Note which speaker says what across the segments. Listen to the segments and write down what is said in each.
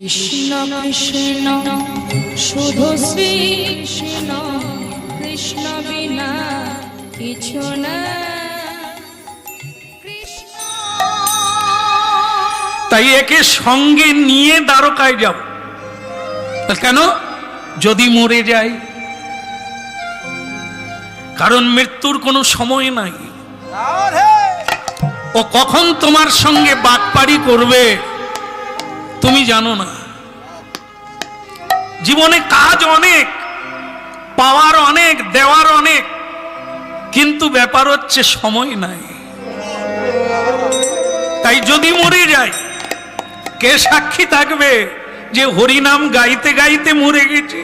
Speaker 1: কৃষ্ণ কৃষ্ণ শুধু শ্রী কৃষ্ণ, কৃষ্ণ বিনা কিছু না।
Speaker 2: তাই একে সঙ্গে নিয়ে দ্বারকায় যাব। কেন? যদি মরে যায়, কারণ মৃত্যুর কোনো সময় নাই। ও কখন তোমার সঙ্গে বাটপাড়ি করবে তুমি জানো না। জীবনে কাজ অনেক, পাওয়ার অনেক, দেওয়ার অনেক, কিন্তু ব্যাপার হচ্ছে সময় নাই। তাই যদি মরে যায়, কে সাক্ষী থাকবে যে হরিনাম গাইতে গাইতে মরে গেছে?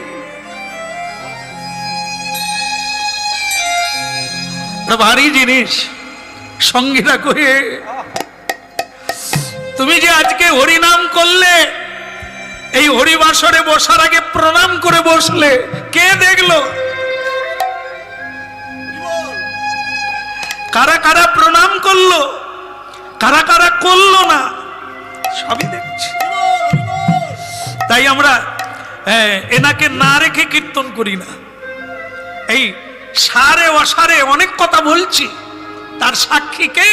Speaker 2: ভারী জিনিস, সঙ্গে রাখো। তুমি যে আজকে হরিনাম করলে, এই হরিবাসরে বসার আগে প্রণাম করে বসলে, কে দেখলো? কারা কারা প্রণাম করলো, কারা কারা করলো না, সবই দেখছি। তাই আমরা এনাকে না রেখে কীর্তন করি না। এই সারে অসারে অনেক কথা বলছি, তার সাক্ষী কে?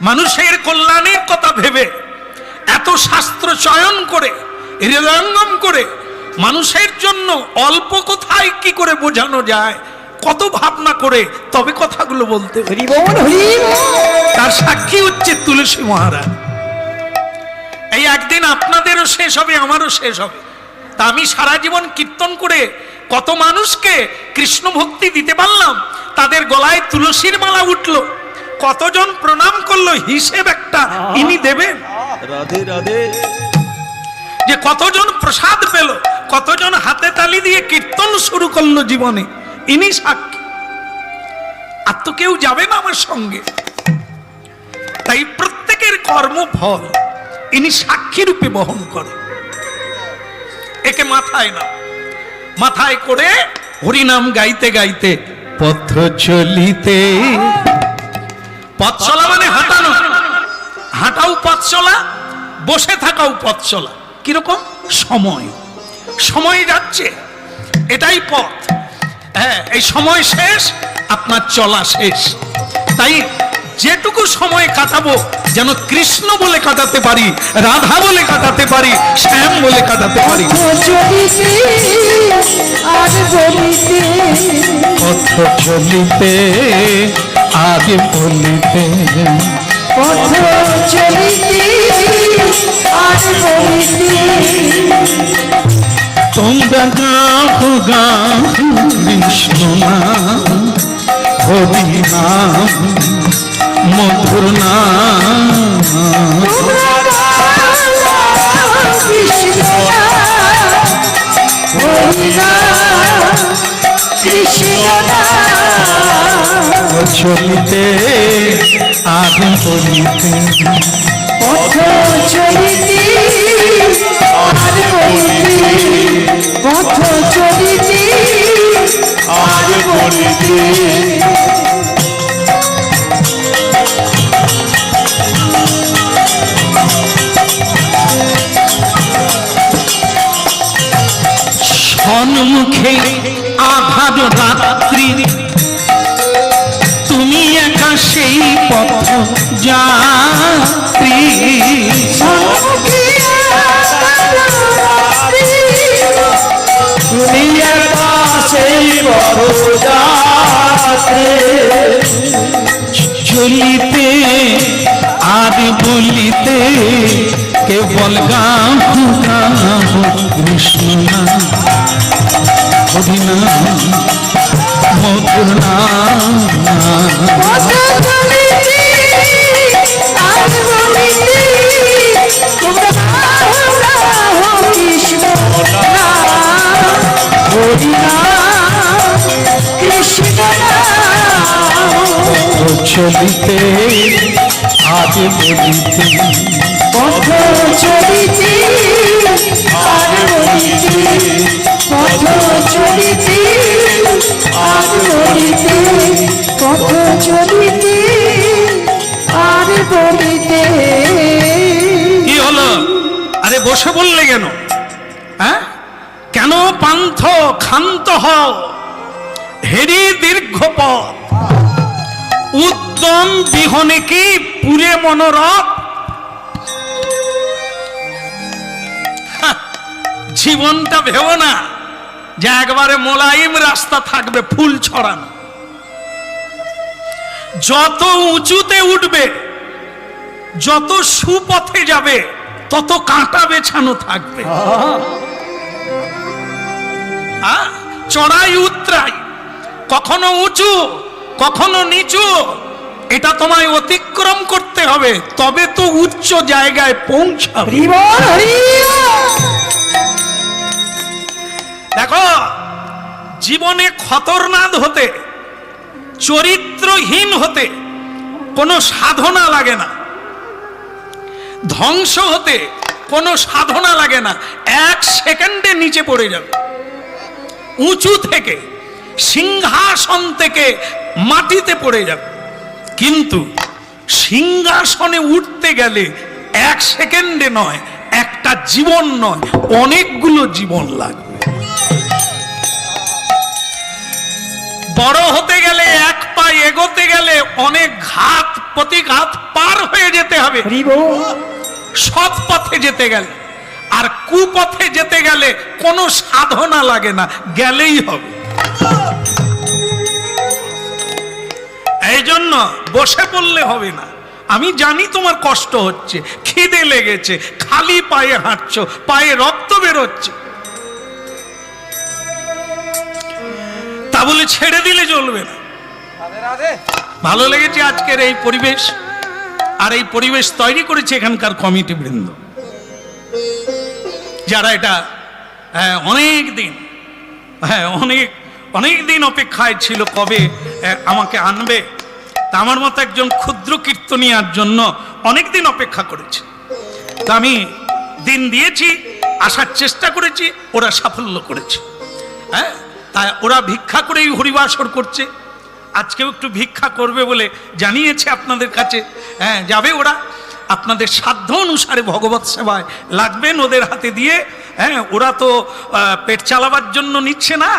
Speaker 2: মানুষের কল্যাণের কথা ভেবে এত শাস্ত্র চয়ন করে, হৃদয়ঙ্গম করে, মানুষের জন্য অল্প কথায় কি করে বোঝানো যায়, কত ভাবনা করে তবে কথাগুলো বলতে। তার সাক্ষী হচ্ছে তুলসী মহারাজ। এই একদিন আপনাদেরও শেষ হবে, আমারও শেষ হবে। তা আমি সারা জীবন কীর্তন করে কত মানুষকে কৃষ্ণ ভক্তি দিতে পারলাম, তাদের গলায় তুলসীর মালা উঠলো, কতজন প্রণাম করলো, হিসেব একটা ইনি দেবেন।
Speaker 3: রাধে রাধে।
Speaker 2: যে কতজন প্রসাদ পেল, কতজন হাতে তালি দিয়ে কীর্তন শুরু করলো জীবনে, ইনি সাক্ষী। আর তো কেউ যাবে না আমার সঙ্গে। তাই প্রত্যেকের কর্মফল ইনি সাক্ষী রূপে বহন করে। একে মাথায় না, মাথায় করে হরিনাম গাইতে গাইতে পথ চলিতে। পথ চলা মানে হাঁটানো, হাঁটাও পথ চলা, বসে থাকাও পথ চলা। কিরকম? সময়, সময় যাচ্ছে, এটাই পথ। হ্যাঁ, এই সময় শেষ, আপনার চলা শেষ। তাই যেটুকু সময় কাটাবো যেন কৃষ্ণ বলে কাটাতে পারি, রাধা বলে কাটাতে পারি, শ্যাম বলে কাটাতে পারি। পথ চলিতে আগে বলিতে, পথ চলিতে আগে বলিতে, তোমরা গাও গাও কৃষ্ণ নাম, হরি নাম, মধুর নাম, কৃষ্ণ হরি নাম, কৃষ্ণ চলিতে আগে বলিতে, পথ চলিতে আগে বলিতে, পথ চলিতে আগে বলিতে। সম্মুখে আধার রাত্রি, তুমি একা সেই পথ যাত্রী। তুমি একা সেই পথ যাত্রী, চলিতে আর বলিতে কেবল গাও গাও কৃষ্ণ নাম, হরি নাম, মধুর নাম। চলিতে আগে বলিতে, পথ চলিতে আগে বলিতে, পথ চলিতে আগে বলিতে, পথ চলিতে আগে বলিতে। বসে বললে কেন? হ্যাঁ, কেন পান্থ ক্ষান্ত হও, হেরি দীর্ঘ পথ, উদ্যম বিহনে কি পুরে মনোরথ। জীবনটা ভেবো না যে একবারে মোলায়েম রাস্তা থাকবে ফুল ছড়ানো। যত উঁচুতে উঠবে, যত সুপথে যাবে, তত কাঁটা বেছানো থাকবে। চড়াই উতরাই, কখনো উঁচু কখনো নিচু, এটা তোমায় অতিক্রম করতে হবে, তবে তো উচ্চ জায়গায় পৌঁছাবে। দেখো, জীবনে খতরনাক হতে, চরিত্রহীন হতে কোনো সাধনা লাগে না, ধ্বংস হতে কোনো সাধনা লাগে না, 1 সেকেন্ডে নিচে পড়ে যাবে। উঁচু থেকে, সিংহাসন থেকে মাটিতে পড়ে যাবে। কিন্তু সিংহাসনে উঠতে গেলে 1 সেকেন্ডে নয়, একটা জীবন নয়, অনেকগুলো জীবন লাগবে। বড় হতে গেলে, 1 পা এগোতে গেলে অনেক ঘাত প্রতিঘাত পার হয়ে যেতে হবে সৎ পথে যেতে গেলে। আর কুপথে যেতে গেলে কোনো সাধনা লাগে না, গেলেই হবে। এই জন্য বসে পড়লে হবে না। আমি জানি তোমার কষ্ট হচ্ছে, খিদে লেগেছে, খালি পায়ে হাঁটছো, পায়ে রক্ত বেরোচ্ছে, তা বলে ছেড়ে দিলে চলবে না। ভালো লেগেছে আজকের এই পরিবেশ, আর এই পরিবেশ তৈরি করেছে এখানকার কমিটি বৃন্দ, যারা এটা অনেক দিন অনেক দিন অপেক্ষায় ছিল কবে আমাকে আনবে। তা আমার মতো একজন ক্ষুদ্র কীর্তনিয়ার জন্য অনেক দিন অপেক্ষা করেছে। তা আমি দিন দিয়েছি, আসার চেষ্টা করেছি, ওরা সাফল্য করেছে। হ্যাঁ, তাই ওরা ভিক্ষা করেই হরিবাসর করছে। আজকেও একটু ভিক্ষা করবে বলে জানিয়েছে আপনাদের কাছে। হ্যাঁ, যাবে ওরা, আপনাদের সাধ্য অনুসারে ভগবত সেবায় লাগবেন ওদের হাতে দিয়ে। হ্যাঁ, ওরা তো পেট চালাবার জন্য নিচ্ছে না,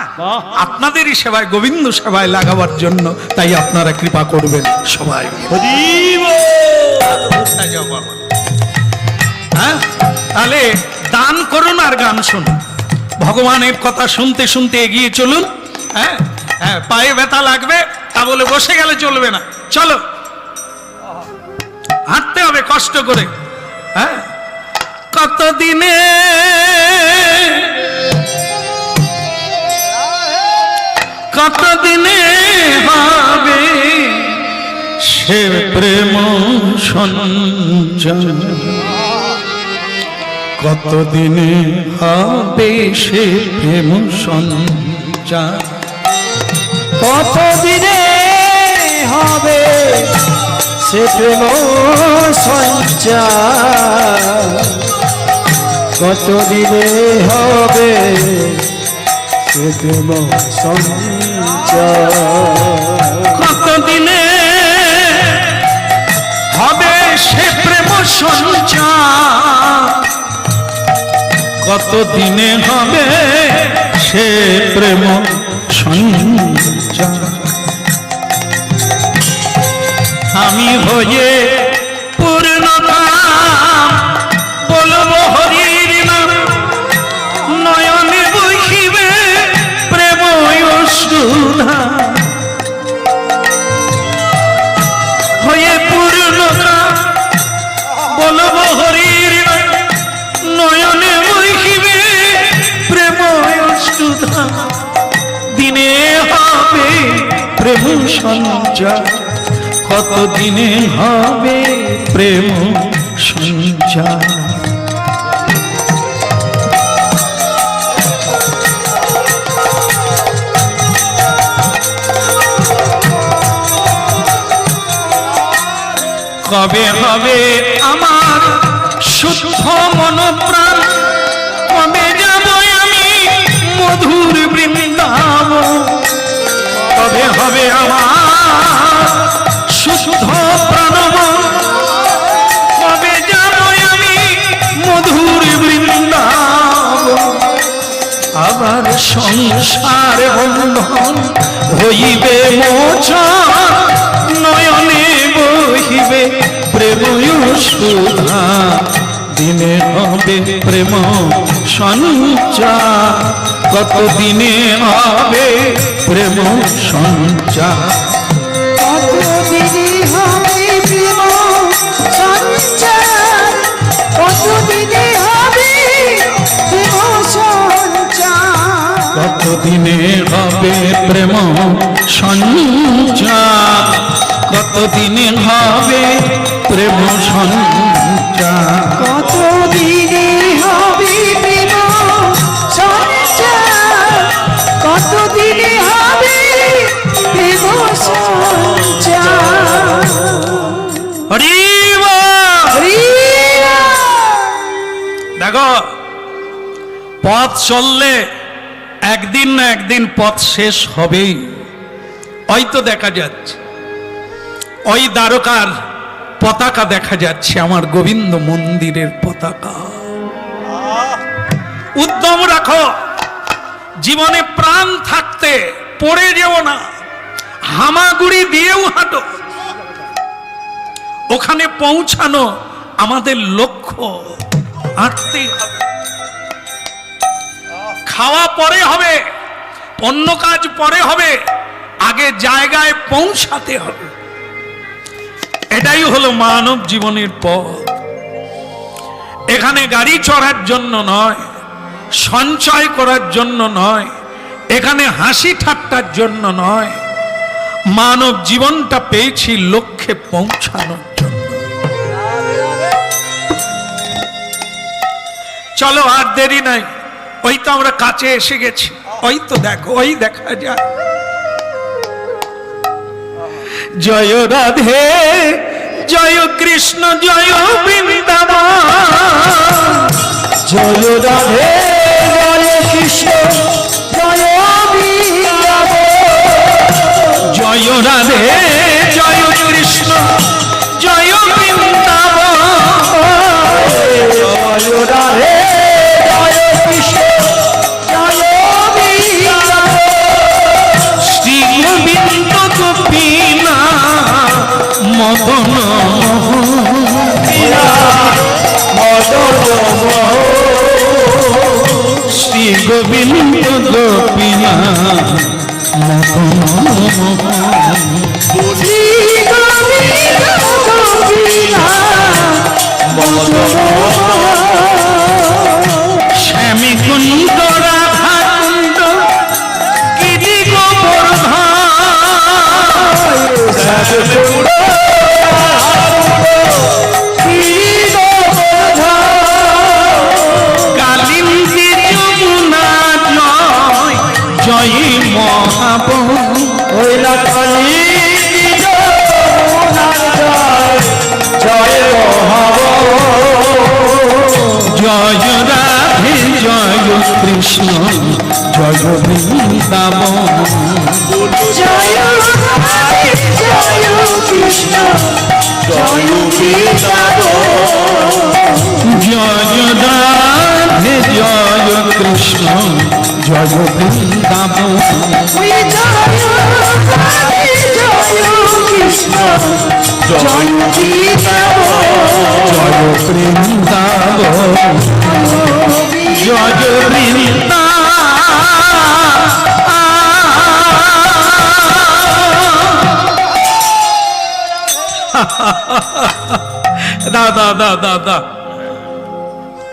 Speaker 2: আপনাদেরই সেবায়, গোবিন্দ সেবায় লাগাবার জন্য। তাই আপনারা কৃপা করবেন সবাই। হ্যাঁ, তাহলে দান করুন আর গান শুনুন, ভগবানের কথা শুনতে শুনতে এগিয়ে চলুন। হ্যাঁ হ্যাঁ, পায়ে ব্যথা লাগবে তা বলে বসে গেলে চলবে না, চলো হাঁটতে হবে কষ্ট করে। হ্যাঁ, কতদিনে হবে সে প্রেম সঞ্চয়, কতদিনে হবে সে প্রেম সঞ্চয়,
Speaker 3: কতদিনে হবে সে প্রেম সঞ্চার, কতদিনে হবে সে প্রেম সঞ্চার,
Speaker 2: কতদিনে হবে সে প্রেম সঞ্চার, কতদিনে হবে সে প্রেম সঞ্চার। আমি হয়ে পূর্ণকাম বলবো হরির নাম, নয়নে বহিবে প্রেম সুধা, হয়ে পূর্ণকাম বলবো হরির নাম, নয়নে বহিবে প্রেম সুধা, দিনে হবে প্রেম সঞ্চার, কতদিনে হবে প্রেম সঞ্চার। কবে হবে আমার শুদ্ধ মন প্রাণ, কবে যাব আমি মধুর বৃন্দাবন, কবে হবে আমার শুদ্ধ প্রাণমন, কবে যাব আমি মধুর বৃন্দাবন, সংসার বন্ধন হইবে মোচন, নয়নে বহিবে প্রেম সুধা, দিনে হবে প্রেম সঞ্চার, কত দিনে হবে প্রেম সঞ্চার।
Speaker 3: কতদিনে হবে প্রেম সঞ্চার, কতদিনে হবে প্রেম সঞ্চার,
Speaker 2: কতদিনে হবে প্রেম সঞ্চার, কতদিনে হবে প্রেম সঞ্চার।
Speaker 3: কতদিনে হবে প্রেম সঞ্চার, কতদিনে হবে প্রেম সঞ্চার।
Speaker 2: হরি
Speaker 3: হরি
Speaker 2: দেখো, পথ চললে একদিন না একদিন পথ শেষ হবেই। ওই তো দেখা যাচ্ছে, ওই দ্বারকার পতাকা দেখা যাচ্ছে, আমার গোবিন্দ মন্দিরের পতাকা। উদ্যম রাখো, জীবনে প্রাণ থাকতে পড়ে যেও না, হামাগুড়ি দিয়েও হাঁটো। ওখানে পৌঁছানো আমাদের লক্ষ্য, হাঁটতেই হবে। খাওয়া পরে হবে, অন্য কাজ পরে হবে, আগে জায়গায় পৌঁছাতে হবে। এটাই হলো মানব জীবনের পথ। এখানে গাড়ি চড়ার জন্য নয়, সঞ্চয় করার জন্য নয়, এখানে হাসি ঠাট্টার জন্য নয়, মানব জীবনটা পেয়েছি লক্ষ্যে পৌঁছানোর জন্য। চলো আর দেরি নাই, ওই তো আমরা কাছে এসে গেছি। ওই তো দেখো, ওই দেখা যায়। জয় রাধে জয় কৃষ্ণ জয় বৃন্দাবন,
Speaker 3: জয় রাধে জয় কৃষ্ণ জয় বৃন্দাবন,
Speaker 2: জয় রাধে জয় কৃষ্ণ জয় বৃন্দাবন,
Speaker 3: জয় রাধে জয় কৃষ্ণ জয় বৃন্দাবন,
Speaker 2: শ্রী গোবিন্দ গোপীনা মদন শ্রী গোবিন্দ গোপীনা মদন
Speaker 3: শ্রী গোবিন্দ গোপীনা
Speaker 2: শ্যামী কুণ্ড রাধা কুণ্ড গিরি গোবর্ধন, কালিন্দী যমুনা জয় জয় মহাবন,
Speaker 3: জয়
Speaker 2: জয় রাধে জয় কৃষ্ণ জয় বৃন্দাবন,
Speaker 3: জয় রাধে জয় কৃষ্ণ জয় বৃন্দাবন,
Speaker 2: জয় রাধে জয় কৃষ্ণ জয় বৃন্দাবন,
Speaker 3: জয় রাধে জয় কৃষ্ণ জয় বৃন্দাবন,
Speaker 2: জয় বৃন্দাবন, জয় বৃন্দাবন। দাদা দাদা দাদা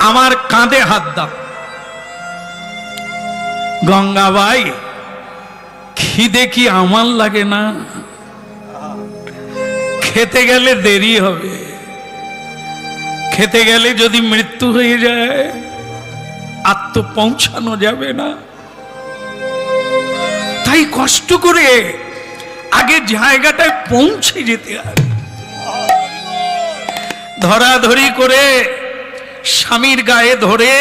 Speaker 2: আমার কাঁধে হাত দাও। গঙ্গাবাই, খিদে কি আমার লাগে না? খেতে গেলে দেরি হবে, খেতে গেলে যদি মৃত্যু হয়ে যায় আর তো পৌঁছানো যাবে না। তাই কষ্ট করে আগে জায়গাটায় পৌঁছে যেতে হবে। ধরাধরি করে স্বামীর গায়ে ধরে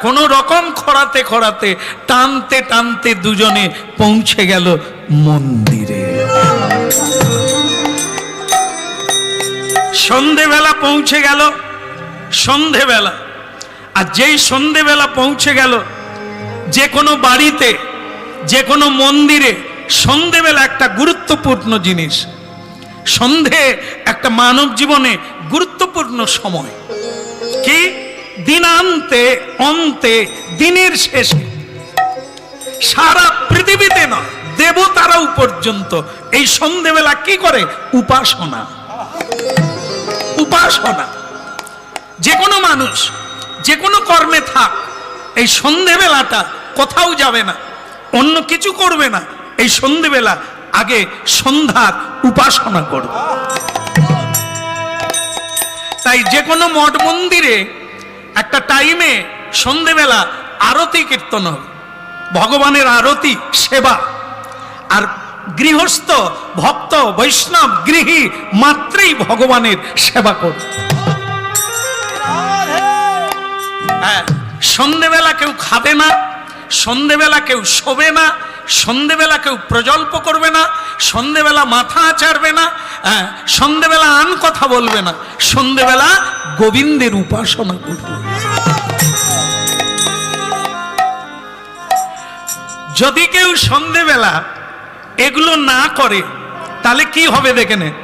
Speaker 2: কোন রকম খরাতে খরাতে টানতে টানতে দুজনে পৌঁছে গেল মন্দিরে। সন্ধেবেলা পৌঁছে গেল, সন্ধেবেলা। আর যেই সন্ধেবেলা পৌঁছে গেল যে কোনো বাড়িতে, যে কোনো মন্দিরে সন্ধেবেলা একটা গুরুত্বপূর্ণ জিনিস। সন্ধে একটা মানব জীবনে গুরুত্বপূর্ণ সময়। কি? দিনান্তে, অন্তে, দিনের শেষে সারা পৃথিবীতে নয়, দেবতারাও পর্যন্ত এই সন্ধেবেলা কি করে? উপাসনা। উপাসনা। যে কোনো মানুষ যে কোনো কর্মে থাক, এই সন্ধেবেলাটা কোথাও যাবে না, অন্য কিছু করবে না। এই সন্ধেবেলা আগে সন্ধ্যার উপাসনা করবে। তাই যে কোনো মঠ মন্দিরে একটা টাইমে সন্ধেবেলা আরতি কীর্তন হবে, ভগবানের আরতি সেবা। আর গৃহস্থ ভক্ত বৈষ্ণব গৃহী মাত্রই ভগবানের সেবা করবে। হ্যাঁ, সন্ধেবেলা কেউ খাবে না, সন্ধেবেলা কেউ শোবে না, সন্ধেবেলা কেউ প্রজল্প করবে না, সন্ধেবেলা মাথা আচারবে না, সন্ধেবেলা আন কথা বলবে না, সন্ধেবেলা গোবিন্দের উপাসনা করবে। যদি কেউ সন্ধেবেলা এগুলো না করে তাহলে কি হবে দেখে নেন।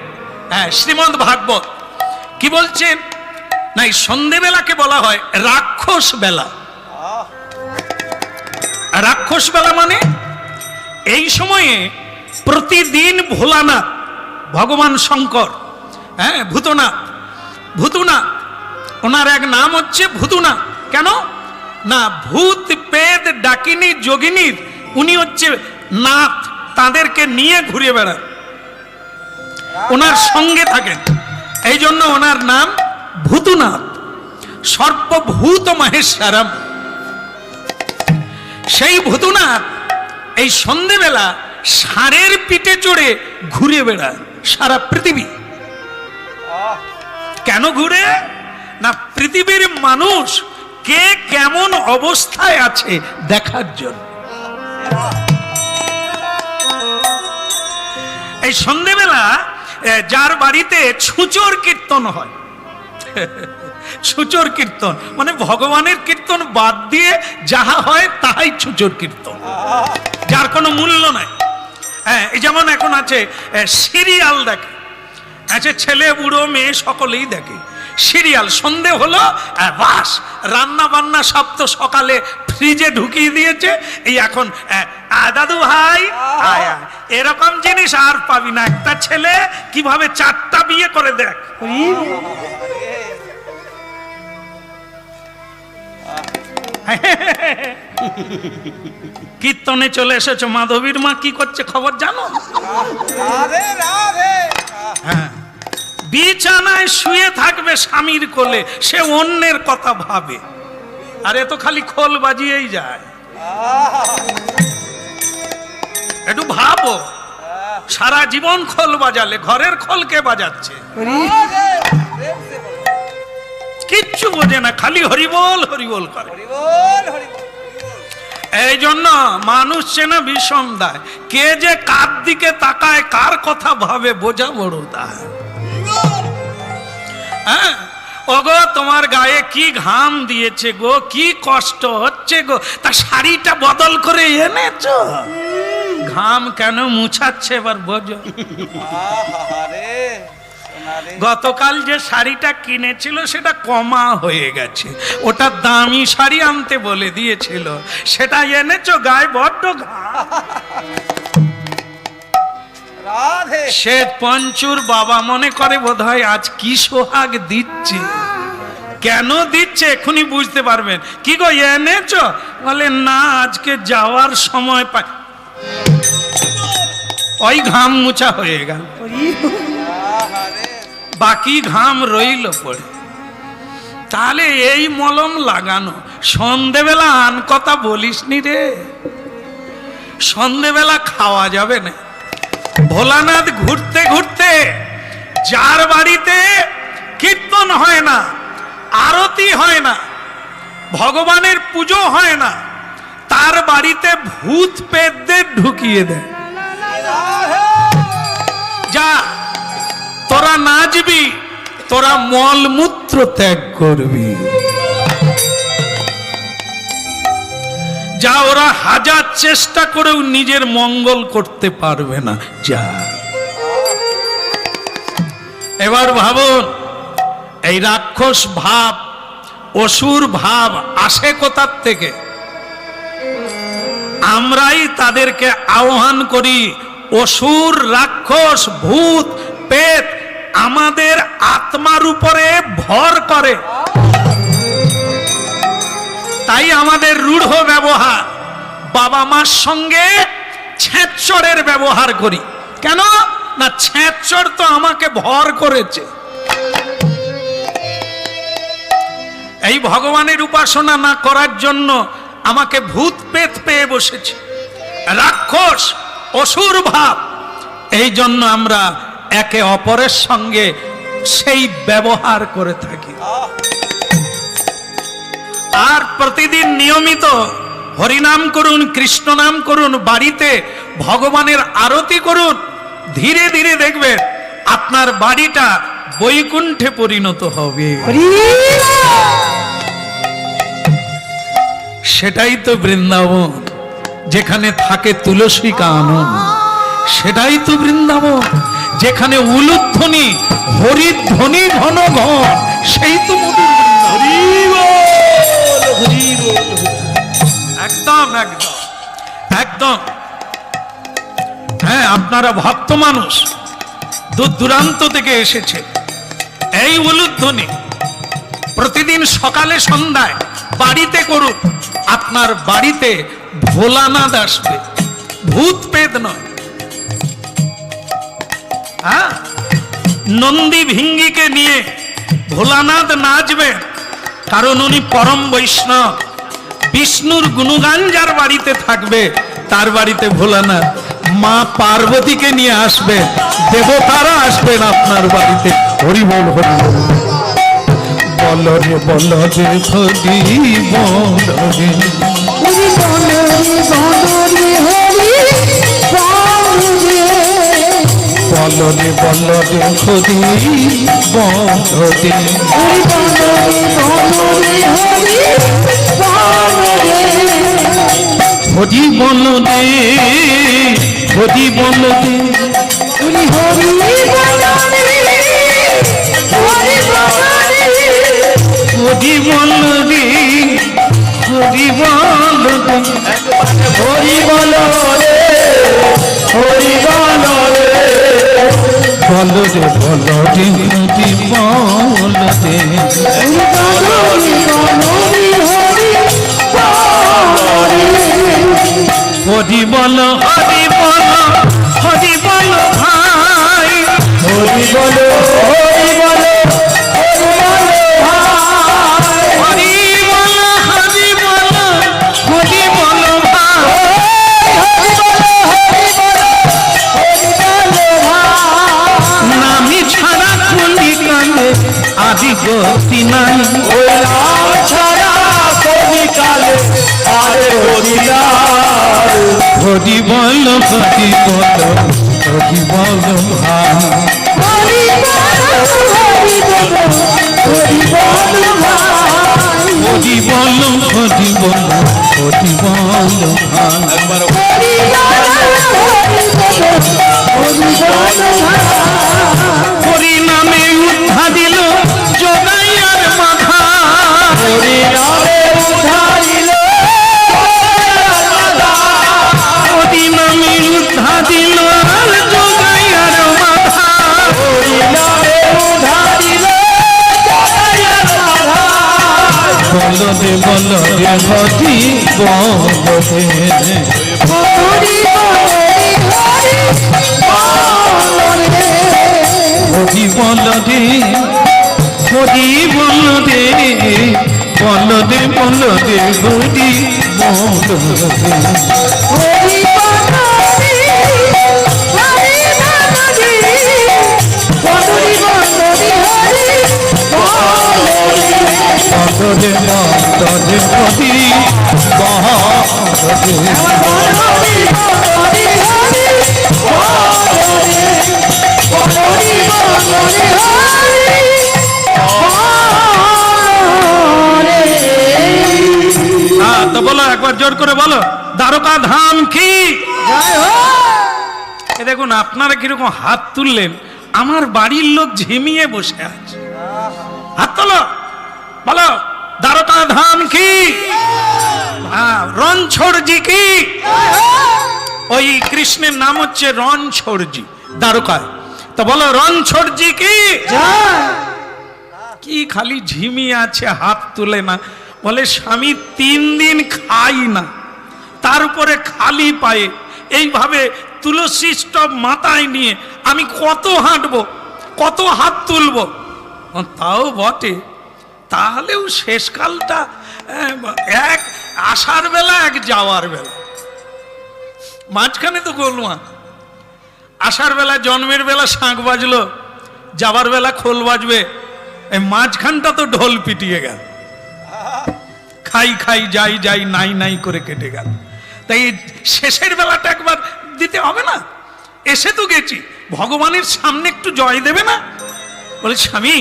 Speaker 2: হ্যাঁ, শ্রীমদ্ ভাগবত কি বলছেন? না, এই সন্ধেবেলাকে বলা হয় রাক্ষস বেলা। রাক্ষস বেলা মানে এই সময়ে প্রতিদিন ভোলানাথ, ভগবান শঙ্কর, হ্যাঁ, ভূতনাথ, ভূতনাথ ওনার এক নাম হচ্ছে ভূতনাথ। কেন না? ভূত পেদ ডাকিনী যোগিনীর উনি হচ্ছে নাথ, তাদেরকে নিয়ে ঘুরে বেড়ান, ওনার সঙ্গে থাকেন, এই জন্য ওনার নাম ভূতনাথ। সর্বভূত মহেশ্বরম। সেই ভূতনাথ এই সন্ধেবেলা ষাঁড়ের পিঠে চড়ে ঘুরে বেড়ান সারা পৃথিবী। কেন ঘুরে? না, পৃথিবীর মানুষ কে কেমন অবস্থায় আছে দেখার জন্য। এই সন্ধেবেলা যার বাড়িতে ছুঁচোর কীর্তন হয়, ছুঁচোর কীর্তন মানে ভগবানের কীর্তন বাদ দিয়ে যাহা হয় তাহাই ছুঁচোর কীর্তন, যার কোনো মূল্য নাই। হ্যাঁ, যেমন এখন আছে সিরিয়াল দেখে, আছে ছেলে বুড়ো মেয়ে সকলেই দেখে সিরিয়াল। সন্ধে হলো বাস, রান্না বান্না সব তো সকালে ফ্রিজে ঢুকিয়ে দিয়েছে। এই এখন দাদু ভাই আয় আয়, এরকম জিনিস আর পাবি না। একটা ছেলে কিভাবে 4টা বিয়ে করে দেখ। কীর্তনে চলে এসেছো, মাধবীর মা কি করছে খবর জানো? হ্যাঁ, বিছানায় শুয়ে থাকবে স্বামীর কোলে, সে অন্যের কথা ভাবে। আরে তো খালি খোল বাজিয়েই যায়। একটু ভাবো, সারা জীবন খোল বাজালে ঘরের খোল কে বাজাচ্ছে? কিচ্ছু বোঝে না, খালি হরিবোল হরিবোল করে। এই জন্য মানুষ চেনা বিষম দেয়, কে যে কার দিকে তাকায় কার কথা ভাবে বোঝা বড় দায়। হ্যাঁ, ওগো তোমার গায়ে কি ঘাম দিয়েছে গো, কি কষ্ট হচ্ছে গো, তা শাড়িটা বদল করে এনেছো? ঘাম কেন মুছাচ্ছে এবার বোঝো। গতকাল যে শাড়িটা কিনেছিল সেটা কমা হয়ে গেছে, ওটা দামি শাড়ি আনতে বলে দিয়েছিল, সেটা এনেছো, গায়ে বড্ড ঘাম। শ্বেত পঞ্চুর বাবা মনে করে বোধহয় আজ কি সোহাগ দিচ্ছে। কেন দিচ্ছে এখনই বুঝতে পারবেন। কি গো এনেছো? বলে না, আজকে যাওয়ার সময় পাই। ওই ঘাম মুছা হয়ে গেল, বাকি ঘাম রইল পড়ে। তাহলে এই মলম লাগানো, সন্ধেবেলা আন কথা বলিসনি রে, সন্ধেবেলা খাওয়া যাবে না। ভোলানাথ ঘুরতে ঘুরতে যার বাড়িতে কীর্তন হয় না, আরতি হয় না, ভগবানের পুজো হয় না, তার বাড়িতে ভূত পেতদের ঢুকিয়ে দেয়। যা, তোরা নাচবি, তোরা মলমূত্র ত্যাগ করবি। যা ওরা হাজার চেষ্টা করেও নিজের মঙ্গল করতে পারবে না। যা এবার ভাবুন, এই রাক্ষস ভাব, অসুর ভাব আসে কোথার থেকে? আমরাই তাদেরকে আহ্বান করি। অসুর, রাক্ষস, ভূত, পেট আমাদের আত্মার উপরে ভর করে, তাই আমাদের রূঢ় ব্যবহার। বাবা মার সঙ্গে ছেঁচড়ের ব্যবহার করি। কেন না, ছেঁচড় তো আমাকে ভর করেছে। এই ভগবানের উপাসনা না করার জন্য আমাকে ভূত পেত পেয়ে বসেছে, রাক্ষস অসুর ভাব। এই জন্য আমরা একে অপরের সঙ্গে সেই ব্যবহার করে থাকি। আর প্রতিদিন নিয়মিত হরিনাম করুন, কৃষ্ণ নাম করুন, বাড়িতে ভগবানের আরতি করুন। ধীরে ধীরে দেখবেন আপনার বাড়িটা বৈকুণ্ঠে পরিণত হবে। সেটাই তো বৃন্দাবন, যেখানে থাকে তুলসী কানন। সেটাই তো বৃন্দাবন, যেখানে উলুধ্বনি হরিধ্বনি ঘন ঘন। সেই তো মধুর একদম একদম একদম। হ্যাঁ, আপনারা ভক্ত মানুষ, দূর দূরান্ত থেকে এসেছে। এই উলুধ্বনি প্রতিদিন সকালে সন্ধ্যায় বাড়িতে করুন। আপনার বাড়িতে ভোলানাথ আসবে, ভূত পেত নয়। হ্যাঁ, নন্দী ভিঙ্গিকে নিয়ে ভোলানাথ নাচবে, কারণ উনি পরম বৈষ্ণব। বিষ্ণুর গুণগান যার বাড়িতে থাকবে তার বাড়িতে ভোলানাথ। মা পার্বতীকে নিয়ে আসবে, দেবতারা আসবেন আপনার বাড়িতে। হরি বল, হরি বল। বল রে বল রে হরি বল রে, বল রে বল রে হরি বল রে, হরি বল রে, হরি বল রে, হরি হরি হরি বল রে, হরি বল রে, হরি বল রে, হরি বল রে, বল রে বল রে, হরি বল রে, হরি বল, হরি বল, হরি বল ভাই, হরি বল, হরি বল, হরি বল, হরি বল, হরি বল ভাই। নামি ছাড়া কুলি কালে আদি গতি নাই, ছাড়া কবি কালে আরে হরি বল, হরি বল, হরি বল ভাই, হরি বল, হরি বল ভাই, হরি বল, হরি বল, হরি বল ভাই, একবার হরি হরি নামে উদ্ধা দিল জগাইয়ার মাথা, হরি নামে উদ্ধা দিল, হরি নামে উদ্ধা দিল জগাইয়ার মাথা, হরি নামে উদ্ধা দিল জগাইয়ার মাথা। বল রে বল রে হরি বল রে, হরি হরি বল রে, হরি বল রে, বল রে বল রে, হরি বল রে, হরি বল রে, হরি বল রে, হরি বল রে, বল রে বল রে, হরি তো বলো একবার জোর করে বলো, দ্বারকা ধাম কি।
Speaker 3: জয় হো।
Speaker 2: এ দেখুন আপনারা কিরকম হাত তুললেন, আমার বাড়ির লোক ঝিমিয়ে বসে আছে। হাত তোলো, বলো দ্বারকা ধাম কি। রণছোড়জি কি। ওই কৃষ্ণের নাম হচ্ছে রণছোড়জি দ্বারকায়, তো বলো রণছোড়জি কি। কি খালি ঝিমিয়ে আছে, হাত তুলে না। বলে স্বামী 3 দিন খাই না, তার উপরে খালি পায়ে এইভাবে তুলসী স্টপ মাথায় নিয়ে আমি কত হাঁটবো, কত হাত তুলবো। তাও বটে, তাহলেও শেষকালটা এক আসার বেলা এক যাওয়ার বেলা, মাঝখানে তো গোলমা। আসার বেলা জন্মের বেলা শাঁখ বাজলো, যাবার বেলা খোল বাজবে, এই মাঝখানটা তো ঢোল পিটিয়ে গেল, খাই খাই যাই যাই নাই নাই করে কেটে গেল। তাই শেষের বেলাটা একবার দিতে হবে না। এসে তো গেছি, ভগবানের সামনে একটু জয় দেবে না। বলে স্বামী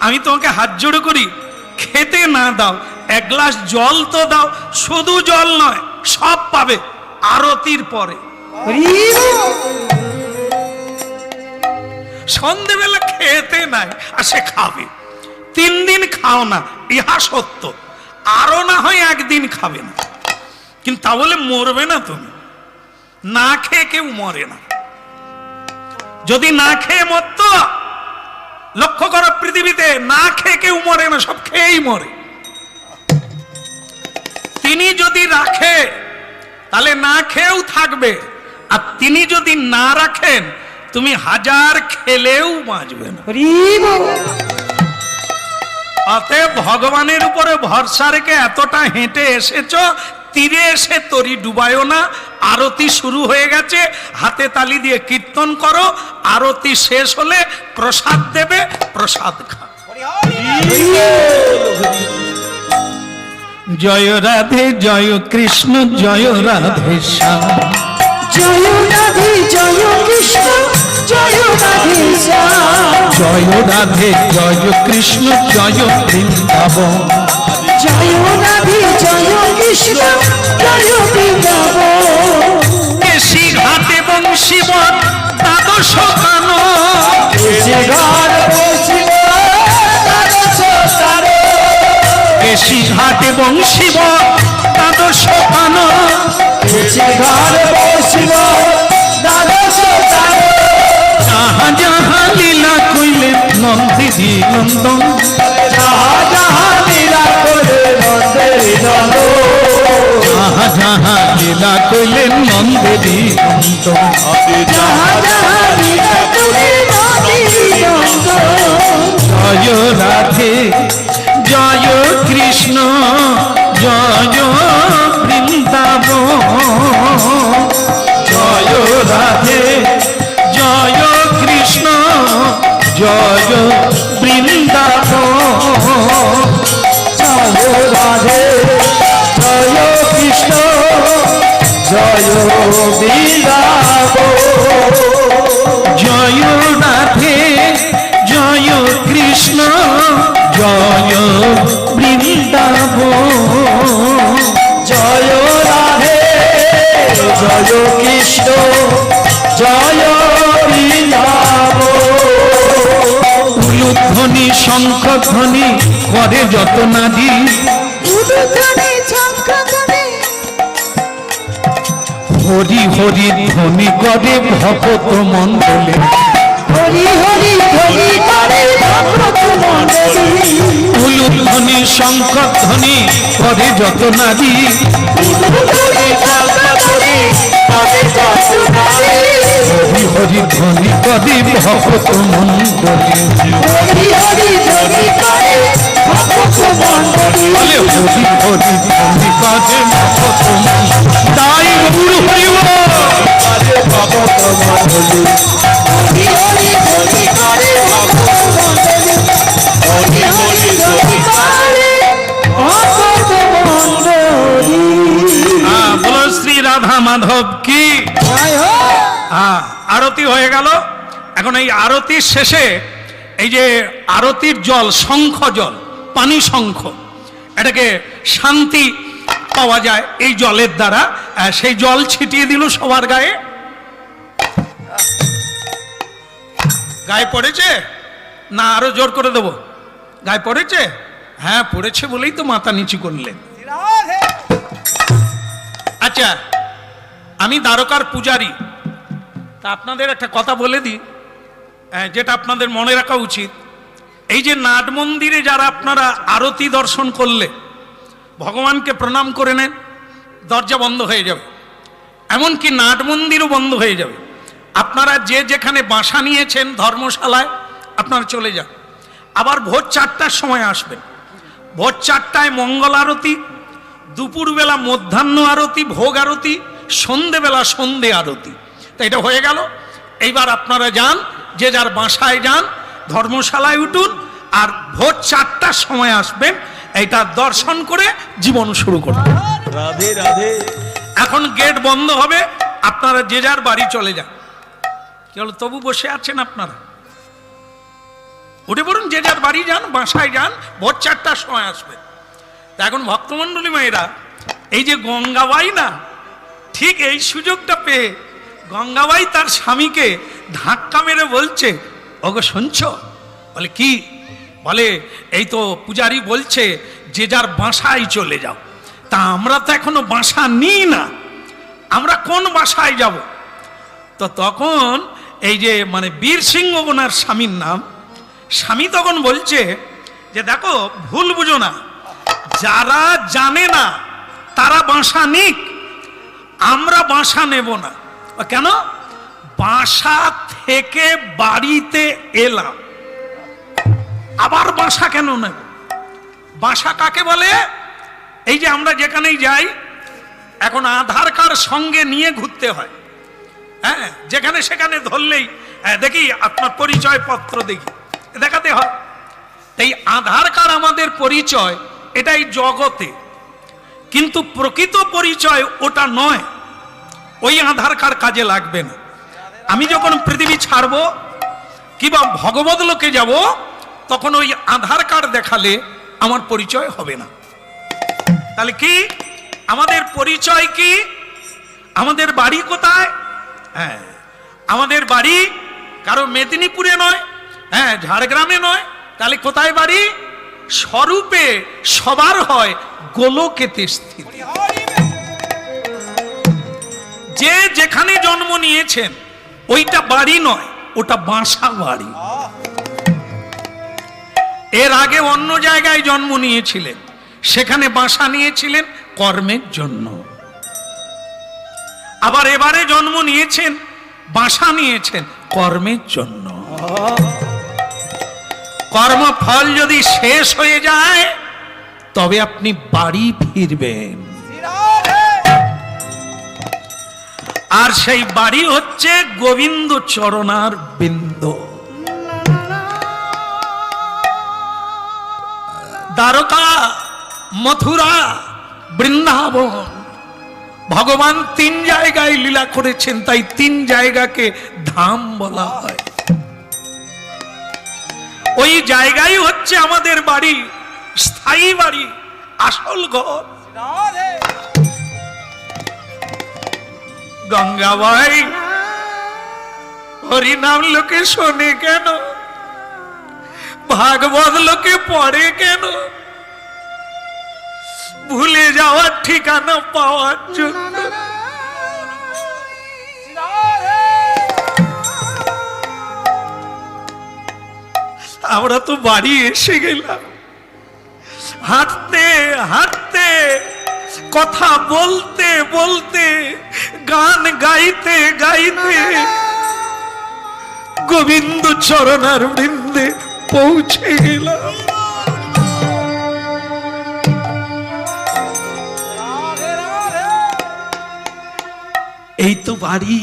Speaker 2: আমি তোমাকে হাত জোড়ো করি, খেতে না দাও, 1 গ্লাস জল তো দাও। শুধু জল নয়, সব পাবে আরতির পরে। সন্ধেবেলা খেতে নাই আর সে খাবে। 3 দিন খাও না, ইহা সত্য। আরো না হয় 1 দিন খাবে না, কিন্তু তা বলে মরবে না তুমি। না খেয়ে কেউ মরে না। যদি না খেয়ে মরত, লক্ষ্য করো পৃথিবীতে না খেয়ে কেউ মরে না, সব খেয়েই মরে। তিনি যদি রাখে তাহলে না খেয়েও থাকবে, আর তিনি যদি না রাখেন তুমি 1000 খেলেও বাঁচবে না। অতএব ভগবানের উপরে ভরসা রেখে এতটা হেঁটে এসেছো, তীরে এসে তরি ডুবায়ও না। আরতি শুরু হয়ে গেছে, হাতে তালি দিয়ে কীর্তন করো। আরতি শেষ হলে প্রসাদ দেবে, প্রসাদ খা। জয় রাধে জয় কৃষ্ণ জয় রাধে শ্যাম।
Speaker 3: জয় রাধে জয় কৃষ্ণ জয় রাধে শ্যাম।
Speaker 2: জয় রাধে জয় কৃষ্ণ জয় বৃন্দাবন।
Speaker 3: জয় রাধে জয় কৃষ্ণ জয় বৃন্দাবন।
Speaker 2: কেশি ঘাটে বংশীবন দ্বাদশ কানন।
Speaker 3: যে ঘর বসিব দ্বাদশ কানন।
Speaker 2: কেশি ঘাটে বংশীবন দ্বাদশ কানন।
Speaker 3: যে ঘর বসিব দ্বাদশ কানন।
Speaker 2: যাহা যাহা লীলা কইলে নন্দিনী নন্দন।
Speaker 3: যাহা যাহা লীলা করে নন্দের নন্দন।
Speaker 2: যাহা যাহা লীলা কইলে নন্দিনী নন্দন।
Speaker 3: যাহা যাহা লীলা করে নন্দের নন্দন।
Speaker 2: জয় রাধে জয় কৃষ্ণ জয় বৃন্দাবন। জয় রাধে জয় কৃষ্ণ জয় বৃন্দাবন।
Speaker 3: জয় রাধে জয় কৃষ্ণ জয় বৃন্দাবন।
Speaker 2: জয় রাধে জয় কৃষ্ণ জয় বৃন্দাবন।
Speaker 3: জয় রাধে জয় কৃষ্ণ জয় বৃন্দাবন।
Speaker 2: উলুধ্বনি শঙ্খ ধ্বনি করে যত নাদি।
Speaker 3: উলুধ্বনি শঙ্খ ধ্বনি
Speaker 2: হরি হরি ধ্বনি করে ভকত মণ্ডলে।
Speaker 3: হরি হরি হরি করে ভক্ত মণ্ডলী।
Speaker 2: উলুধ্বনি শঙ্খ ধ্বনি করে যত নারী।
Speaker 3: উলুধ্বনি শঙ্খ ধ্বনি করে যত নারী।
Speaker 2: হরি হরি ধ্বনি করে ভকত মণ্ডলে।
Speaker 3: হরি হরি হরি করে ভক্ত মণ্ডলী।
Speaker 2: বলে হরি হরি ধ্বনি করে ভকত মণ্ডলে। তাই গুরু হরি
Speaker 3: করে ভক্ত মণ্ডলী। হরি হরি হরি করে ভক্ত মণ্ডলী। হরি হরি হরি করে ভক্ত মণ্ডলী।
Speaker 2: বলো শ্রী রাধা মাধব কি।
Speaker 3: জয় হো।
Speaker 2: আরতি হয়ে গেল। এখন এই আরতির শেষে এই যে আরতির জল, শঙ্খ জল, পানি শঙ্খ, এটাকে শান্তি পাওয়া যায় এই জলের দ্বারা, সেই জল ছিটিয়ে দিল সবার গায়ে। গায়ে পড়েছে না আরো জোর করে দেবো? গায়ে পড়েছে? হ্যাঁ পড়েছে বলেই তো মাথা নিচু করলেন। আচ্ছা আমি দ্বারকার পূজারী, তা আপনাদের একটা কথা বলে দিই, যেটা আপনাদের মনে রাখা উচিত। এই যে নাট মন্দিরে যারা আপনারা আরতি দর্শন করলে ভগবানকে প্রণাম করে নেন, দরজা বন্ধ হয়ে যাবে, এমনকি নাট মন্দিরও বন্ধ হয়ে যাবে। আপনারা যে যেখানে বাসা নিয়েছেন ধর্মশালায় আপনারা চলে যান। আবার ভোর 4টার সময় আসবেন। ভোর 4টায় মঙ্গল আরতি, দুপুরবেলা মধ্যাহ্ন আরতি, ভোগ আরতি, সন্ধেবেলা সন্ধে আরতি। তো এটা হয়ে গেল। এইবার আপনারা যান, যে যার বাসায় যান, ধর্মশালায় উঠুন, আর ভোর 4টার সময় আসবেন। এইটা দর্শন করে জীবন শুরু করবেন।
Speaker 3: রাধে রাধে।
Speaker 2: এখন গেট বন্ধ হবে, আপনারা যে যার বাড়ি চলে যান। কি হলো, তবু বসে আছেন আপনারা? উঠে পড়ুন, যে যার বাড়ি যান, বাসায় যান, ভোর 4টার সময় আসবেন। তা এখন ভক্তমণ্ডলী মায়েরা, এই যে গঙ্গাবাই না, ঠিক এই সুযোগটা পেয়ে গঙ্গাবাই তার স্বামীকে ধাক্কা মেরে বলছে, ওগো শুনছো? বলে কি? বলে এই তো পূজারি বলছে যে যার বাসায় চলে যাও। তা আমরা তো এখনো বাসা নিই না, আমরা কোন বাসায় যাব? তো তখন এই যে মানে বীর সিংহ ওনার স্বামীর নাম, স্বামী তখন বলছে যে দেখো ভুল বুঝো না, যারা জানে না তারা বাসা নিক, আমরা বাসা নেব না। কেন? বাসা থেকে বাড়িতে এলাম, আবার বাসা কেন নেব? বাসা কাকে বলে? এই যে আমরা যেখানেই যাই এখন আধার কার্ড সঙ্গে নিয়ে ঘুরতে হয়। হ্যাঁ, যেখানে সেখানে ধরলেই দেখি আপনার পরিচয় পত্র দেখি দেখাতে হয়। এই আধার কার্ড আমাদের পরিচয়, এটাই জগতে, কিন্তু প্রকৃত পরিচয় ওটা নয়। ওই আধার কার্ড কাজে লাগবে না। আমি যখন পৃথিবী ছাড়বো কিংবা ভগবত লোকে যাব, তখন ওই আধার কার্ড দেখালে আমার পরিচয় হবে না। তাহলে কি আমাদের পরিচয় কি? আমাদের বাড়ি কোথায়? হ্যাঁ, আমাদের বাড়ি কারো মেদিনীপুরে নয়, হ্যাঁ ঝাড়গ্রামে নয়। তাহলে কোথায় বাড়ি? স্বরূপে সবার হয় গোলকেতে স্থিত। যে যেখানে জন্ম নিয়েছেন ওইটা বাড়ি নয়, ওটা বাসা বাড়ি। এর আগে অন্য জায়গায় জন্ম নিয়েছিলেন, সেখানে বাসা নিয়েছিলেন কর্মের জন্য। আবার এবারে জন্ম নিয়েছেন, বাসা নিয়েছেন কর্মের জন্য। কর্মফল যদি শেষ হয়ে যায় তবে আপনি বাড়ি ফিরবেন, আর সেই বাড়ি হচ্ছে গোবিন্দ চরণার বিন্দ। দ্বারকা, মথুরা, বৃন্দাবন, ভগবান 3 জায়গায় লীলা করেছেন, তাই 3 জায়গাকে ধাম বলা হয়। ওই জায়গায় হচ্ছে আমাদের বাড়ি, স্থায়ী বাড়ি, আসল ঘর। গঙ্গাবাই হরিনাম লোকে শোনে কেন? ভাগবত লোকে পড়ে কেন? ভুলে যাওয়ার ঠিকানা পাওয়ার জন্য। আমরা তো বাড়ি এসে গেলাম, হাঁটতে হাঁটতে, কথা বলতে বলতে, গান গাইতে গাইতে গোবিন্দ চরণার বৃন্দে পৌঁছে গেলাম। এই তো বাড়ি,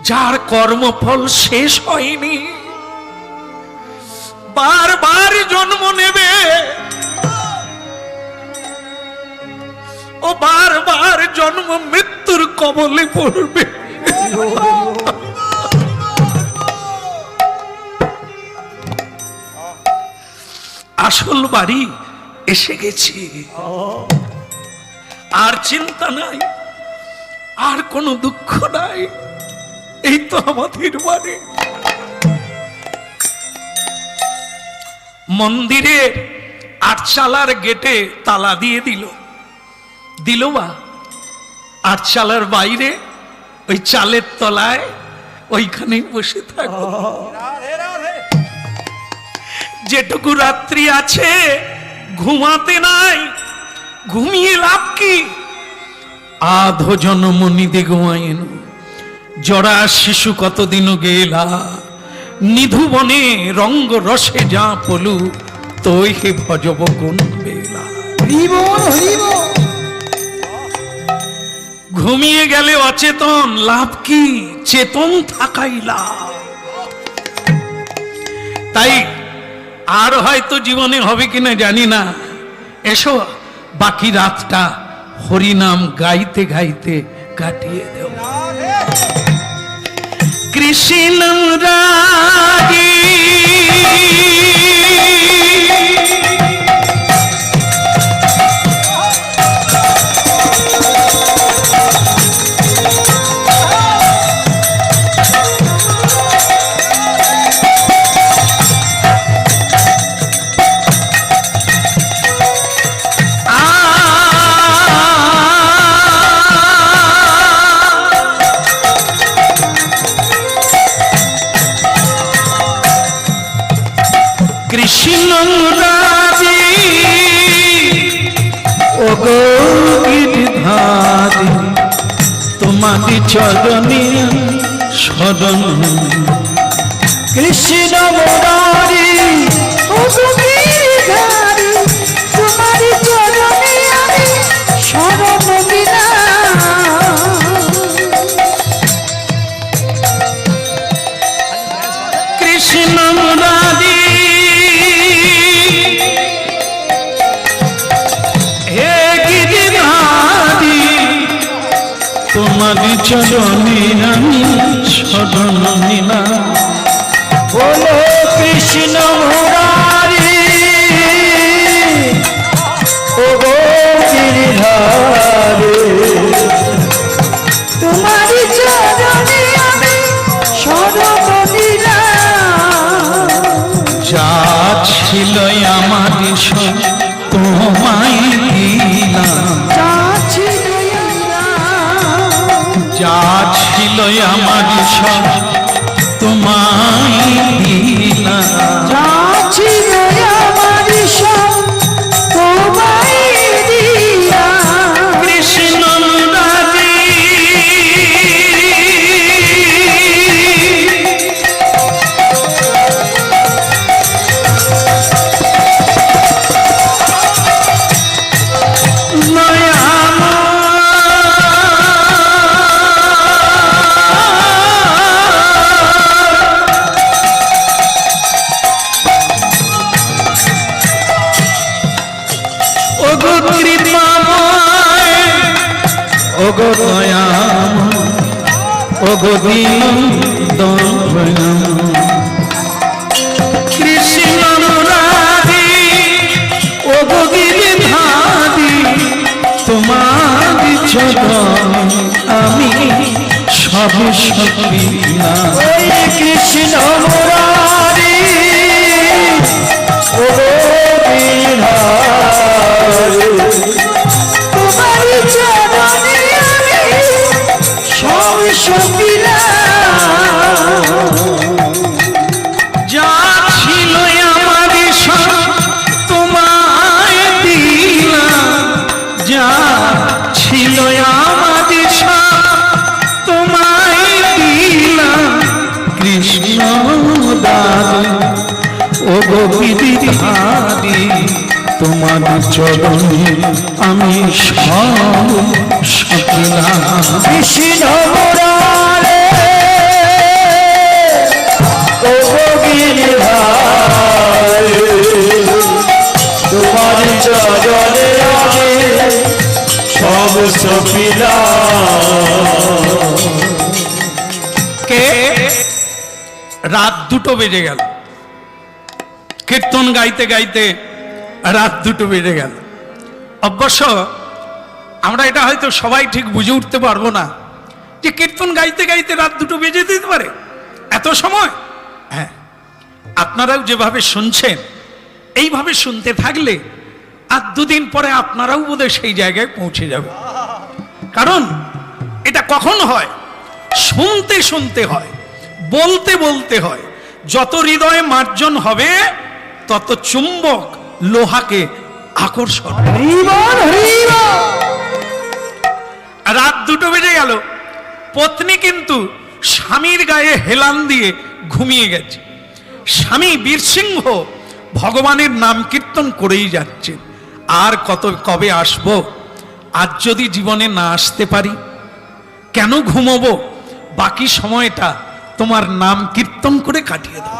Speaker 2: যার কর্মফল শেষ হয়নি, বারবার জন্ম নেবে, ও বারবার জন্ম মৃত্যুর কবলে পড়বে। আসল বাড়ি এসে গেছি, আর চিন্তা নাই, আর কোনো দুঃখ নাই। এই তো আমাদের বাড়ি। মন্দিরের আটচালার গেটে তালা দিয়ে দিল বা আটচালার বাইরে ওই চালের তলায় ওইখানেই বসে থাকো। যেটুকু রাত্রি আছে ঘুমাতে নাই, ঘুমিয়ে লাভ কি? আধো জন্ম নিদে ঘুমাইন, জরা শিশু কতদিন গেলা, নিধু বনে রঙ্গ রসে যা পলু, তোই হে ভজব কোন বেলা। ঘুমিয়ে গেলে অচেতন, লাভ কি? চেতন থাকাই লাভ। তাই আর হয়তো জীবনে হবে কিনা জানি না, এসো বাকি রাতটা হরিনাম গাইতে গাইতে কাটিয়ে দেব। কৃষ্ণ রাজি কৃষ্ণ রাজি ও গিরিধারী, তোমারি চরণে শরণ।
Speaker 3: কৃষ্ণ মুরারি ও গিরিধারী, তোমারি চরণে আমি শরণ দিলাম।
Speaker 2: কৃষ্ণ মুরারি হে গিরিধারী, তোমারি চরণে আমি শরণ নিলাম।
Speaker 3: বলো কৃষ্ণ মুরারি ও গিরিধারী, তোমারি চরণে আমি শরণ দিলাম।
Speaker 2: যা ছিল আমার সব তোমায় দিলাম, যা ছিল আমার সব তোমায় দিলাম।
Speaker 3: যা ছিল আমার সব তোমায় দিলাম।
Speaker 2: কৃষ্ণ মুরারি ওগো দয়াম ওগো দীন দয়াম। কৃষ্ণ মুরারি ওগো গিরিধারী, তোমারি চরণ আমি সব দিলাম।
Speaker 3: ওই কৃষ্ণ মুরারি ও গিরিধারী, তোমারি চরণে আমি সব দিলাম।
Speaker 2: যা ছিল আমার সব তোমায় দিলাম, যা ছিল আমার সব তোমায় দিলাম। কৃষ্ণ দারি ও গিরিধারী, তোমার চরণে আমি সব দিলাম।
Speaker 3: কৃষ্ণ মুরারি ও গিরিধারী, তোমার চরণে আমি সব দিলাম।
Speaker 2: কে রাত 2টো বেজে গেল। কীর্তন গাইতে গাইতে রাত 2টো বেজে গেল। অবশ্য আমরা এটা হয়তো সবাই ঠিক বুঝে উঠতে পারবো না যে কীর্তন গাইতে গাইতে রাত 2টো বেজে দিতে পারে, এত সময়। হ্যাঁ, আপনারাও যেভাবে শুনছেন এইভাবে শুনতে থাকলে আর 2 দিন পরে আপনারাও বোধহয় সেই জায়গায় পৌঁছে যাবে। কারণ এটা কখন হয়? শুনতে শুনতে হয়, বলতে বলতে হয়। যত হৃদয়ে মার্জন হবে তত চুম্বক লোহাকে আকর্ষণ। রাত 2টো বেজে গেল, পত্নী কিন্তু স্বামীর গায়ে হেলান দিয়ে ঘুমিয়ে গেছে। স্বামী বীরসিংহ ভগবানের নাম কীর্তন করেই যাচ্ছে। আর কবে আসবো? আজ যদি জীবনে না আসতে পারি, কেন ঘুমোবো? বাকি সময়টা তোমার নাম কীর্তন করে কাটিয়ে দাও।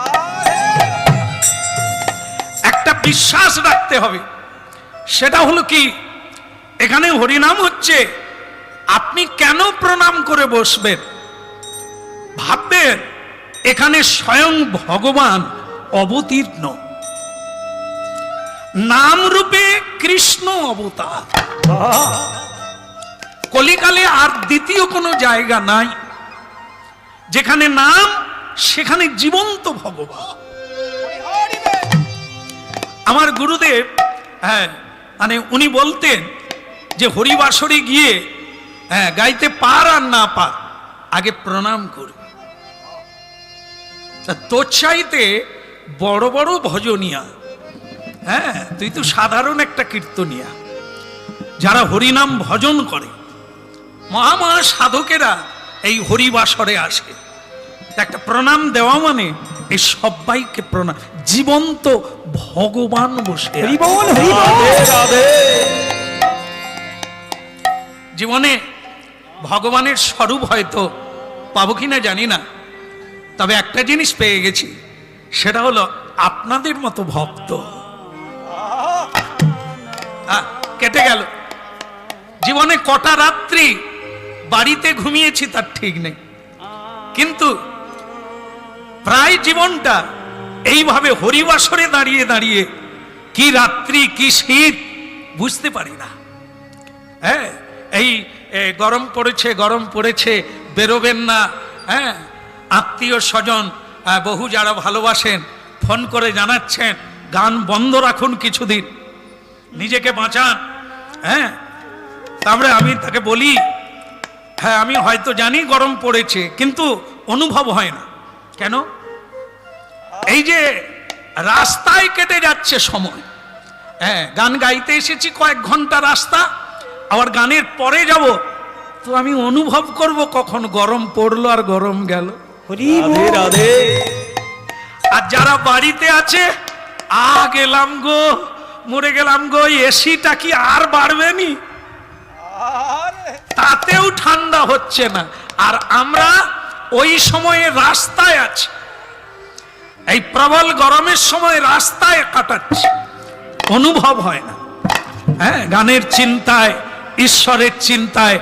Speaker 2: একটা বিশ্বাস রাখতে হবে, সেটা হলো কি, এখানে হরিনাম হচ্ছে, আপনি কেন প্রণাম করে বসবেন? ভাববেন এখানে স্বয়ং ভগবান অবতীর্ণ, নাম রূপে কৃষ্ণ অবতার। কলিকালে আর দ্বিতীয় কোনো জায়গা নাই যেখানে নাম, সেখানে জীবন্ত ভগবান। আমার গুরুদেব, হ্যাঁ, মানে উনি বলতেন যে হরিবাসরে গিয়ে, হ্যাঁ, গাইতে পার আর না পার, আগে প্রণাম করি। তোর চাইতে বড় বড় ভজনিয়া, হ্যাঁ, তুই তো সাধারণ একটা কীর্তনিয়া। যারা হরিনাম ভজন করে, মহা সাধকেরা এই হরিবাসরে আসে, একটা প্রণাম দেওয়া মানে এই সবাইকে প্রণাম। জীবন্ত ভগবান বসে, জীবনে ভগবানের স্বরূপ হয়তো পাবো কিনা জানি না, তবে একটা জিনিস পেয়ে গেছি, সেটা হলো আপনাদের মতো ভক্ত। কেটে গেল জীবনে কটা রাত্রি বাড়িতে ঘুমিয়েছি তার ঠিক নেই, কিন্তু প্রায় জীবনটা এইভাবে হরিবাসরে দাঁড়িয়ে দাঁড়িয়ে, কি রাত্রি কি শীত বুঝতে পারি না। হ্যাঁ, এই গরম পড়েছে বেরোবেন না। হ্যাঁ, আত্মীয় স্বজন বহু যারা ভালোবাসেন ফোন করে জানাচ্ছেন গান বন্ধ রাখুন কিছুদিন, নিজেকে বাঁচান। হ্যাঁ, তারপরে আমি তাকে বলি, হ্যাঁ আমি হয়তো জানি গরম পড়েছে, কিন্তু অনুভব হয় না। কেন? এই যে রাস্তায় কেটে যাচ্ছে সময়, হ্যাঁ, গান গাইতে এসেছি কয়েক ঘন্টা রাস্তা, আবার গানের পরে যাব, তো আমি অনুভব করব কখন গরম পড়লো আর গরম গেল।
Speaker 3: রাধে রাধে।
Speaker 2: আর যারা বাড়িতে আছে, গেলাম গো, মরে গেলাম গো, এসিটা কি আর বাড়বে নি? তাতেও ঠান্ডা হচ্ছে না, আর আমরা ওই সময়ে রাস্তায় আছি, এই প্রবল গরমের সময় রাস্তায় কাটাচ্ছি, অনুভব হয় না। হ্যাঁ, গানের চিন্তায়, ঈশ্বরের চিন্তায়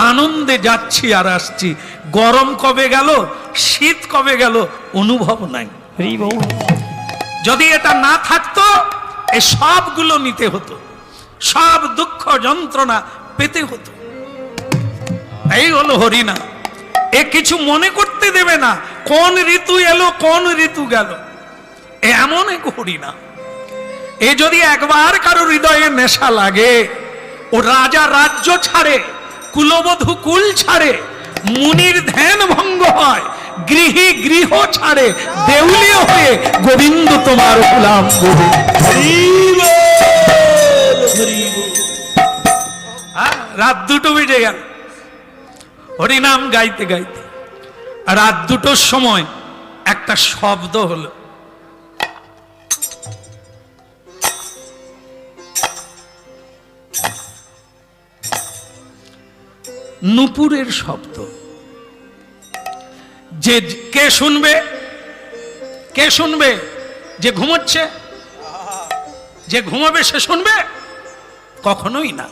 Speaker 2: আনন্দে যাচ্ছি আর আসছি। গরম কবে গেল, শীত কবে গেল, অনুভব নাই। যদি এটা না থাকতো, এই সবগুলো নিতে হতো, সব দুঃখ যন্ত্রণা পেতে হতো। এই হলো হরিনাম। এ কিছু মনে করতে দেবে না, কোন ঋতু এলো কোন ঋতু গেল, এমন এক হরিনাম। এ যদি একবার কারো হৃদয়ে নেশা লাগে, ও রাজা রাজ্য ছাড়ে, কুলবধূ কুল ছাড়ে, মুনির ধ্যান ভঙ্গ হয়, গৃহী গৃহ ছাড়ে, দেউলিয়া হয়ে গোবিন্দ তোমার গোলাম রাত 2টো বেজে গেল হরিনাম গাইতে গাইতে। রাত 2টোর সময় একটা শব্দ হলো, নুপুরের শব্দ। যে কে শুনবে? কে শুনবে? যে ঘুমোচ্ছে, যে ঘুমাবে সে শুনবে? কখনোই না।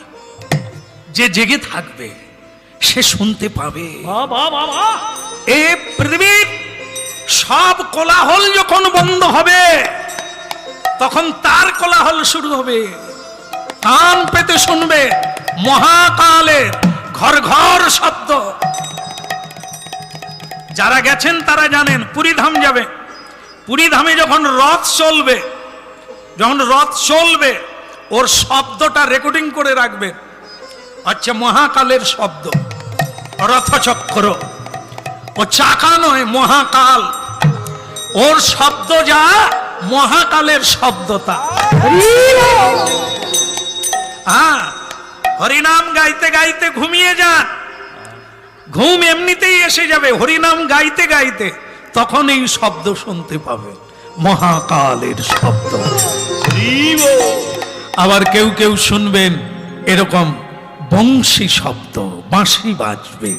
Speaker 2: যে জেগে থাকবে সে শুনতে পাবে। এ পৃথিবীর সব কোলাহল যখন বন্ধ হবে, তখন তার কোলাহল শুরু হবে, কান পেতে শুনবে মহাকালের ঘর ঘর শব্দ। যারা গেছেন তারা জানেন, পুরীধাম যাবে, পুরীধামে যখন রথ চলবে ওর শব্দটা রেকর্ডিং করে রাখবে, আচ্ছা মহাকালের শব্দ, রথচক্র, ও চাকা নয় মহাকাল, ওর শব্দ যা মহাকালের শব্দতা। হ্যাঁ, হরিনাম গাইতে গাইতে ঘুমিয়ে যান, ঘুম এমনিতেই এসে যাবে, হরিনাম গাইতে গাইতে তখন এই শব্দ শুনতে পাবে, মহাকালের শব্দ। আবার কেউ কেউ শুনবেন এরকম বংশী শব্দ, বাঁশি বাজবে।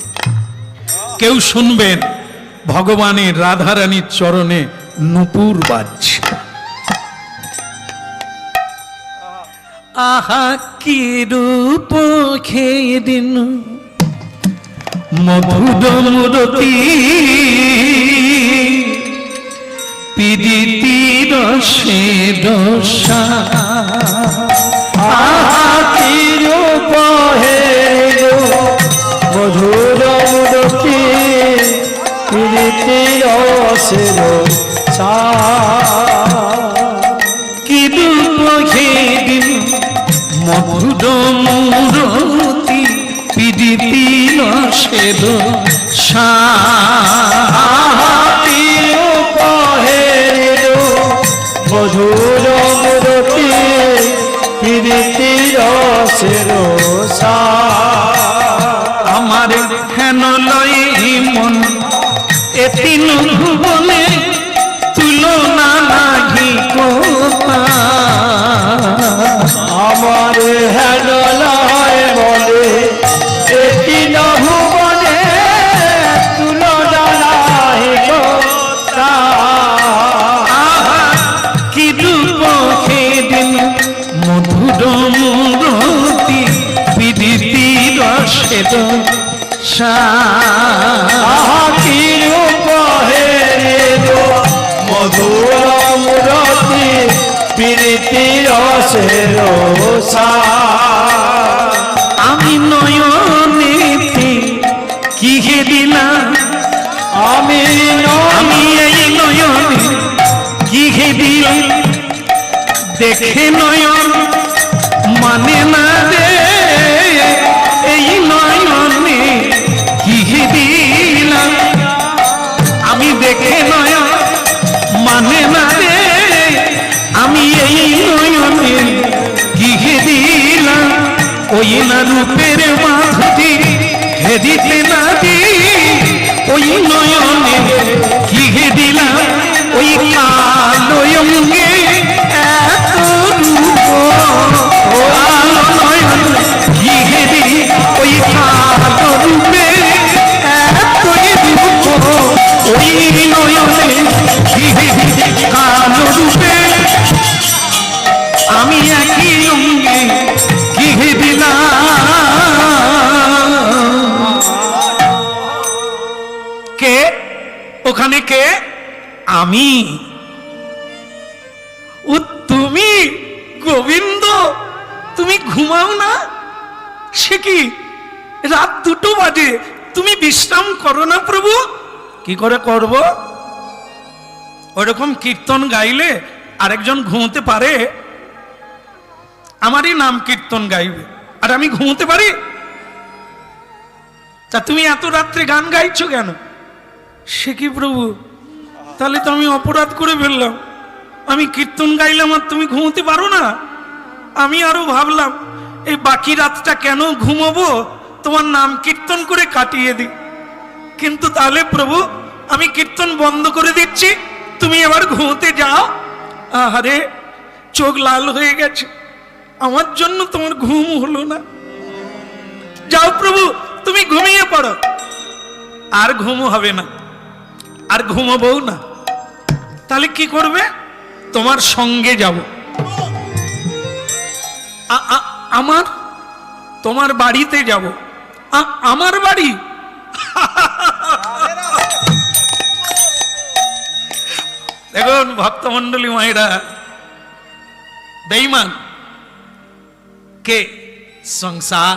Speaker 2: কেউ শুনবেন ভগবানের রাধারানীর চরণে নূপুর বাজছে। আহা কি রূপ খেয়ে দিন মধুরমূরতি, পিদিতি রসে রসা।
Speaker 3: আহা কি রূপ হে মধুর মূরতি, প্রীতি রসের চা।
Speaker 2: কি রূপ খেয়ে দিন মধুরমূরতি, পিদিতি রসে রসা।
Speaker 3: মধুর মূরতি, প্রীতি রসের চা।
Speaker 2: আমার হেন লয়ে মন এ তিন ভুবনে, তুলনা নাহি কোথা।
Speaker 3: আমার হেন লয় বলে এটি নহবনে, তুলনা নাহি কোথা।
Speaker 2: কি রূপ খেদিন মধুরমূরতি, পিদিতি রসের সা।
Speaker 3: আহা কি রূপ হে মধুর মূরতি, প্রীতি রসের চা।
Speaker 2: আমি নয়নেতে কি হে দিলাম,
Speaker 3: আমি
Speaker 2: এই নয়নে কি হে দিলাম, দেখে নয়ন মানে না রে, এই নয়নে কি হে দিলাম, আমি দেখে নয়ন মানে না রে, আমি এই নয়নে কি হে দিলাম। ওই না রূপের মাধুরী হেদিতে না দি, ওই নয়নে কি হে দিলাম, ওই কালো অঙ্গে এত রূপ, কালো নয়ন কি হে দি, ওই কালো রূপে এতই রূপ, ওই নয়নে কি হে দি, কালো রূপে আমি একই অঙ্গে কি হে দিলাম। কে ওখানে, কে? আমি। ও তুমি গোবিন্দ, তুমি ঘুমাও না? সে কি রাত 2টো বাজে, তুমি বিশ্রাম করো না প্রভু? কি করে করব? ওরকম কীর্তন গাইলে আরেকজন ঘুমোতে পারে? আমারই নাম কীর্তন গাইবে আর আমি ঘুমোতে পারি? তা তুমি এত রাত্রে গান গাইছো কেন? সে কি প্রভু, তাহলে তো আমি অপরাধ করে ফেললাম। আমি কীর্তন গাইলাম আর তুমি ঘুমোতে পারো না? আমি আরো ভাবলাম এই বাকি রাতটা কেন ঘুমোবো, তোমার নাম কীর্তন করে কাটিয়ে দিই। কিন্তু তাহলে প্রভু আমি কীর্তন বন্ধ করে দিচ্ছি, তুমি এবার ঘুমোতে যাও। আহারে চোখ লাল হয়ে গেছে, আমার জন্য তোমার ঘুম হলো না। যাও প্রভু তুমি ঘুমিয়ে পড়ো। আর ঘুম হবে না, আর ঘুমাবো না। তাহলে কি করবে? তোমার সঙ্গে যাব। আমার তোমার বাড়িতে যাব। আমার বাড়ি? দেখুন ভক্তমণ্ডলী মায়েরা, বেঈমান কে? সংসার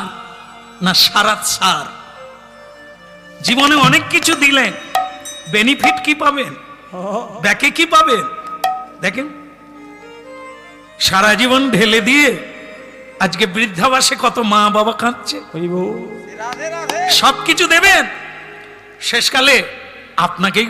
Speaker 2: না সারাত সার? জীবনে অনেক কিছু দিলেন, বেনিফিট কি পাবেন? ব্যাকে কি পাবেন? দেখেন, সারা জীবন ঢেলে দিয়ে আজকে বৃদ্ধাবাসে কত মা বাবা কাঁদছে। সবকিছু দেবেন, শেষকালে আপনাকেই